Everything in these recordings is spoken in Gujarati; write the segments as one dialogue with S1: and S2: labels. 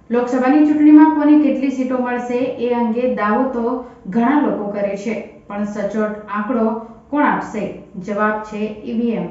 S1: લોકસભાની ચૂંટણીમાં કોની કેટલી સીટો મળશે એ અંગે દાવો તો ઘણા લોકો કરે છે, પણ સચોટ આંકડો કોણ આપશે? જવાબ છે ઈવીએમ।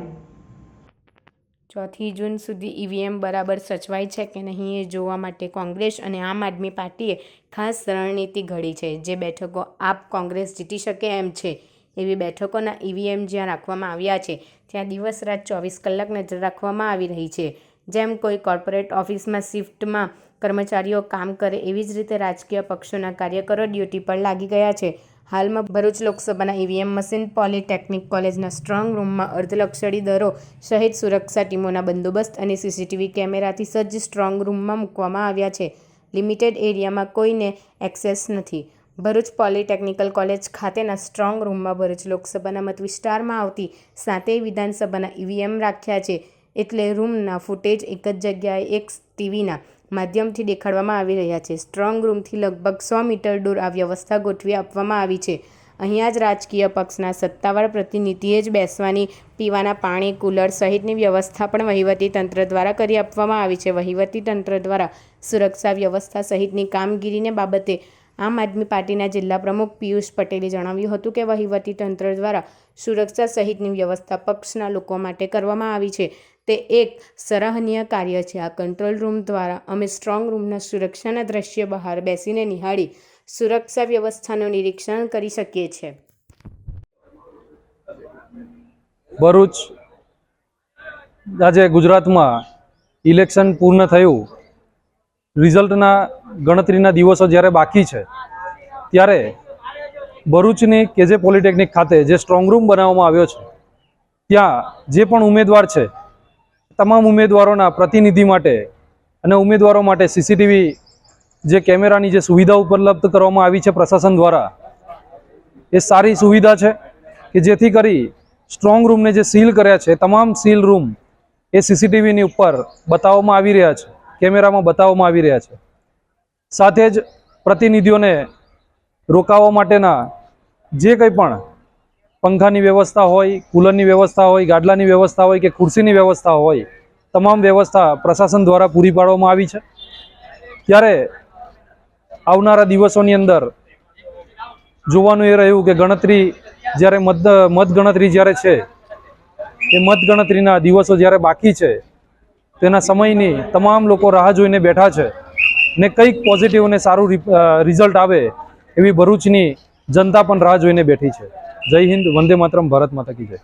S2: 4 જૂન સુધી ઈવીએમ બરાબર સચવાય છે કે નહીં એ જોવા માટે કોંગ્રેસ અને આમ આદમી પાર્ટીએ ખાસ રણનીતિ ઘડી છે। જે બેઠકો આપ કોંગ્રેસ જીતી શકે એમ છે એવી બેઠકોના ઈવીએમ જ્યાં રાખવામાં આવ્યા છે ત્યાં દિવસ રાત 24 કલાક નજર રાખવામાં આવી રહી છે। જેમ કોઈ કોર્પોરેટ ઓફિસમાં શિફ્ટમાં કર્મચારીઓ કામ કરે એવી જ રીતે રાજકીય પક્ષોના કાર્યકરો ડ્યુટી પર લાગી ગયા છે। હાલમાં ભરૂચ લોકસભાના ઈવીએમ મશીન પોલિટેકનિક કોલેજના સ્ટ્રોંગ રૂમમાં અર્ધલક્ષરી દળો સહિત સુરક્ષા ટીમોના બંદોબસ્ત અને સીસીટીવી કેમેરાથી સજ્જ સ્ટ્રોંગ રૂમમાં મૂકવામાં આવ્યા છે। લિમિટેડ એરિયામાં કોઈને એક્સેસ નથી। ભરૂચ પોલિટેકનિકલ કોલેજ ખાતેના સ્ટ્રોંગ રૂમમાં ભરૂચ લોકસભાના મત વિસ્તારમાં આવતી 7 વિધાનસભાના ઈવીએમ રાખ્યા છે, એટલે રૂમના ફૂટેજ એક જ જગ્યાએ એક ટીવીના માધ્યમથી દેખાડવામાં આવી રહ્યા છે। સ્ટ્રોંગ રૂમથી લગભગ 100 મીટર દૂર આ વ્યવસ્થા ગોઠવી આપવામાં આવી છે। અહીંયા જ રાજકીય પક્ષના સત્તાવાર પ્રતિનિધિએ જ બેસવાની, પીવાના પાણી, કુલર સહિતની વ્યવસ્થા પણ વહીવટી તંત્ર દ્વારા કરી આપવામાં આવી છે। વહીવટી તંત્ર દ્વારા સુરક્ષા વ્યવસ્થા સહિતની કામગીરીને બાબતે આમ આદમી પાર્ટીના જિલ્લા પ્રમુખ પિયુષ પટેલે જણાવ્યું હતું કે વહીવટી તંત્ર દ્વારા સુરક્ષા સહિતની વ્યવસ્થા પક્ષના લોકો માટે કરવામાં આવી છે, તે એક સરાહનીય કાર્ય છે। આ કંટ્રોલ રૂમ દ્વારા અમે સ્ટ્રોંગ રૂમના સુરક્ષાના દ્રશ્ય બહાર બેસીને નિહાળી સુરક્ષા વ્યવસ્થાનું નિરીક્ષણ કરી શકીએ છીએ।
S3: ભરૂચ આજે ગુજરાતમાં ઇલેક્શન પૂર્ણ થયું, રિઝલ્ટના ગણતરીના દિવસો જ્યારે બાકી છે ત્યારે ભરૂચની કેજે પોલિટેકનિક ખાતે જે સ્ટ્રોંગ રૂમ બનાવવામાં આવ્યો છે ત્યાં જે પણ ઉમેદવાર છે તમામ ઉમેદવારોના પ્રતિનિધિ માટે અને ઉમેદવારો માટે સીસીટીવી જે કેમેરાની જે સુવિધા ઉપલબ્ધ કરવામાં આવી છે પ્રશાસન દ્વારા, એ સારી સુવિધા છે કે જેથી કરી સ્ટ્રોંગ રૂમને જે સીલ કર્યા છે તમામ સીલ રૂમ એ સીસીટીવીની ઉપર બતાવવામાં આવી રહ્યા છે, કેમેરામાં બતાવવામાં આવી રહ્યા છે। સાથે જ પ્રતિનિધિઓને રોકાવા માટેના જે કંઈ પણ પંખાની વ્યવસ્થા હોય, કુલરની વ્યવસ્થા હોય, ગાડલાની વ્યવસ્થા હોય કે ખુરશીની વ્યવસ્થા હોય, તમામ વ્યવસ્થા પ્રશાસન દ્વારા પૂરી પાડવામાં આવી છે। ત્યારે આવનારા દિવસોની અંદર જોવાનું એ રહ્યું કે ગણતરી જ્યારે મતગણતરી જ્યારે છે એ મતગણતરીના દિવસો જ્યારે બાકી છે તેના સમયની તમામ લોકો રાહ જોઈને બેઠા છે ને કંઈક પોઝિટિવ અને સારું રિઝલ્ટ આવે એવી ભરૂચની જનતા પણ રાહ જોઈને બેઠી છે। જય હિન્દ, વંદે માતરમ, ભારત માતા કી જય।